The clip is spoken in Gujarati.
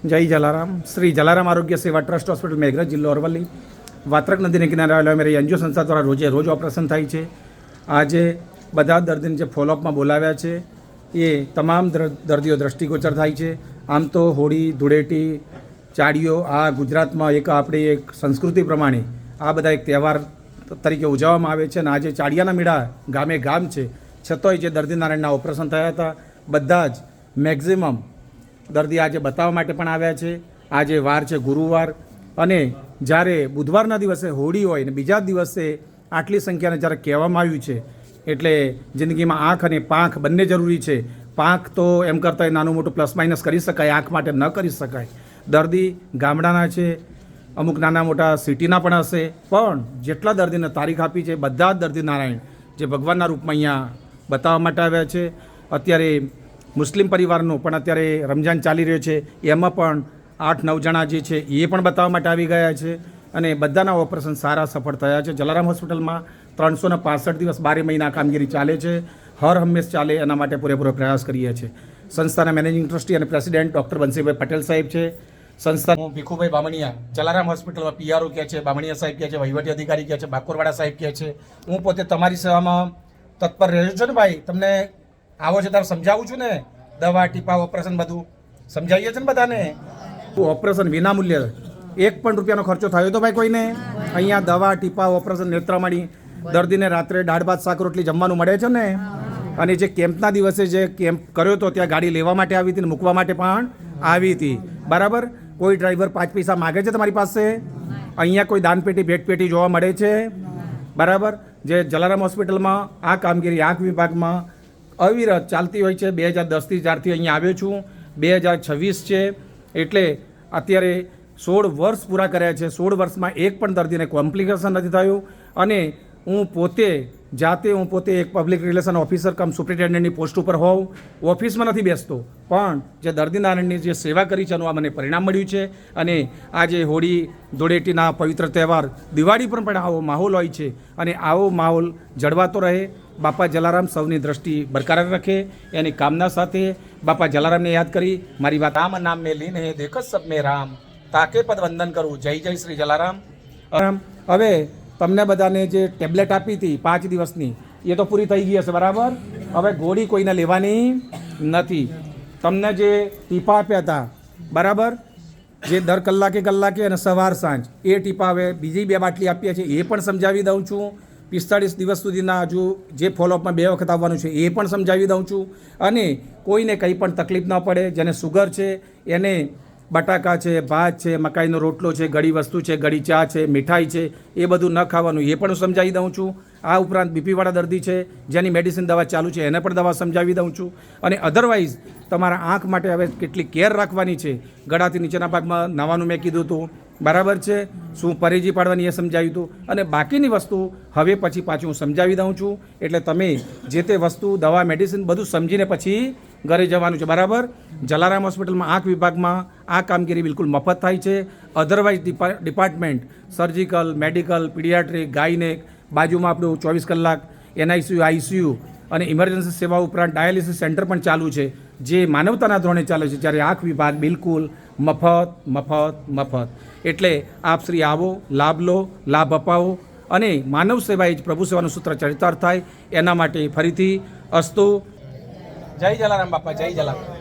જય જલારામ. શ્રી જલારામ આરોગ્ય સેવા ટ્રસ્ટ હોસ્પિટલ મેઘરજ, જિલ્લો અરવલ્લી. વાત્રક નદીને કિનારે આવેલા અમારી એનજીઓ સંસ્થા દ્વારા રોજ ઓપરેશન થાય છે. આજે બધા દર્દીને જે ફોલોઅપમાં બોલાવ્યા છે એ તમામ દર્દીઓ દ્રષ્ટિગોચર થાય છે. આમ તો હોળી, ધૂળેટી, ચાડીઓ આ ગુજરાતમાં આપણી એક સંસ્કૃતિ પ્રમાણે આ બધા એક તહેવાર તરીકે ઉજવવામાં આવે છે. અને આજે ચાડિયાના મેળા ગામે ગામ છે, છતાંય જે દર્દી નારાયણના ઓપરેશન થયા હતા બધા જ મેક્ઝિમમ દર્દી આજે બતાવવા માટે પણ આવ્યા છે. આજે વાર છે ગુરુવાર, અને જ્યારે બુધવારના દિવસે હોળી હોય ને બીજા દિવસે આટલી સંખ્યાને જ્યારે કહેવામાં આવ્યું છે, એટલે જિંદગીમાં આંખ અને પાંખ બંને જરૂરી છે. પાંખ તો એમ કરતાં નાનું મોટું પ્લસ માઇનસ કરી શકાય, આંખ માટે ન કરી શકાય. દર્દી ગામડાના છે, અમુક નાના મોટા સિટીના પણ હશે, પણ જેટલા દર્દીને તારીખ આપી છે બધા જ દર્દી નારાયણ જે ભગવાનના રૂપમાં અહીંયા બતાવવા માટે આવ્યા છે. અત્યારે મુસ્લિમ પરિવારનું પણ અત્યારે રમજાન ચાલી રહ્યો છે, એમાં પણ 8-9 જણા જે છે એ પણ બતાવવા માટે આવી ગયા છે. અને બધાના ઓપરેશન સારા સફળ થયા છે. જલારામ હોસ્પિટલમાં 365 દિવસ 12 મહિના કામગીરી ચાલે છે, હર હંમેશ ચાલે એના માટે પૂરેપૂરો પ્રયાસ કરીએ છીએ. સંસ્થાના મેનેજિંગ ટ્રસ્ટી અને પ્રેસિડેન્ટ ડૉક્ટર બંસીભાઈ પટેલ સાહેબ છે. સંસ્થા હું ભીખુભાઈ બામણિયા, જલારામ હોસ્પિટલમાં પીઆરઓ કહે છે, બામણિયા સાહેબ કહે છે, વહીવટી અધિકારી કહે છે, બાકોરવાડા સાહેબ કહે છે. હું પોતે તમારી સેવામાં તત્પર રહ્યો છું ને ભાઈ. તમને આવો છે ત્યારે સમજાવું છું ને, દવા, ટીપા, ઓપરેશન બધું સમજાવીએ છે ને બધાને. ઓપરેશન વિનામૂલ્ય, 1 પણ રૂપિયાનો ખર્ચો થયો તો ભાઈ કોઈને? અહીંયા દવા, ટીપા, ઓપરેશન, નેત્રમણી, દર્દીને રાત્રે દાળ ભાત શાક રોટલી જમવાનું મળે છે ને. અને જે કેમ્પના દિવસે જે કેમ્પ કર્યો હતો ત્યાં ગાડી લેવા માટે આવી હતી ને મૂકવા માટે પણ આવી હતી, બરાબર. કોઈ ડ્રાઈવર 5 પૈસા માગે છે તમારી પાસે? અહીંયા કોઈ દાનપેટી ભેટપેટી જોવા મળે છે? બરાબર. જે જલારામ હોસ્પિટલમાં આ કામગીરી આંખ વિભાગમાં અવિરત ચાલતી હોય છે. 2010થી જ્યારથી અહીંયા આવ્યો છું, 2026 છે, એટલે અત્યારે 16 વર્ષ પૂરા કર્યા છે. 16 વર્ષમાં એક પણ દર્દીને કોમ્પ્લિકેશન નથી થયું. અને હું પોતે એક પબ્લિક રિલેશન ઓફિસર કમ સુપ્રિન્ટેન્ડન્ટની પોસ્ટ ઉપર હોઉં, ઓફિસમાં નથી બેસતો, પણ જે દર્દી નારાયણની જે સેવા કરી છે એનું આ મને પરિણામ મળ્યું છે. અને આજે હોળી ધૂળેટીના પવિત્ર તહેવાર, દિવાળી પર પણ આવો માહોલ હોય છે, અને આવો માહોલ જળવાતો રહે. બાપા જલારામ સૌની દ્રષ્ટિ બરકરાર રખે એની કામના સાથે બાપા જલારામને યાદ કરી મારી વાત રામ નામ મેં લીને દેખત સબ મેં રામ, તાકે પદ વંદન કરું. જય જય શ્રી જલારામ. હવે તમને બધાને જે ટેબ્લેટ આપી હતી 5 દિવસની એ તો પૂરી થઈ ગઈ હશે, બરાબર. હવે ગોળી કોઈને લેવાની નથી. તમને જે ટીપા આપ્યા હતા, બરાબર, જે દર કલાકે અને સવાર સાંજ, એ ટીપા હવે બીજી 2 બાટલી આપ્યા છે એ પણ સમજાવી દઉં છું. 45 દિવસ સુધીના હજુ જે ફોલોઅપમાં 2 વખત આવવાનું છે એ પણ સમજાવી દઉં છું. અને કોઈને કંઈ પણ તકલીફ ન પડે, જેને સુગર છે એને બટાકા છે, ભાત છે, મકાઈનો રોટલો છે, ગળી વસ્તુ છે, ગળી ચા છે, મીઠાઈ છે, એ બધું ન ખાવાનું એ પણ હું સમજાવી દઉં છું. આ ઉપરાંત બીપીવાળા દર્દી છે જેની મેડિસિન દવા ચાલુ છે એને પણ દવા સમજાવી દઉં છું. અને અધરવાઇઝ તમારા આંખ માટે હવે કેટલી કેર રાખવાની છે, ગળાથી નીચેના ભાગમાં નાવાનું મેં કીધું હતું, બરાબર છે, શું પરેજી પાડવાની એ સમજાવ્યું હતું. અને બાકીની વસ્તુ હવે પછી પાછું હું સમજાવી દઉં છું. એટલે તમે જે તે વસ્તુ, દવા, મેડિસિન બધું સમજીને પછી ઘરે જવાનું છે, બરાબર. જલારામ હોસ્પિટલમાં આંખ વિભાગમાં આ કામગીરી બિલકુલ મફત થાય છે. Otherwise department surgical, medical, paediatric, gynaec, બાજુમાં આપણું 24 કલાક NICU, ICU અને ઇમરજન્સી સેવા ઉપરાંત ડાયાલિસિસ સેન્ટર પણ ચાલુ છે, જે માનવતાના ધોરણે ચાલે છે. જ્યારે આંખ વિભાગ બિલકુલ મફત. એટલે આપ શ્રી આવો, લાભ લો, લાભ અપાવો, અને માનવ સેવા એ જ પ્રભુ સેવાનું સૂત્ર ચરિતાર્થ થાય એના માટે ફરીથી અસ્તુ. જય જલારામ બાપા, જય જલારામ.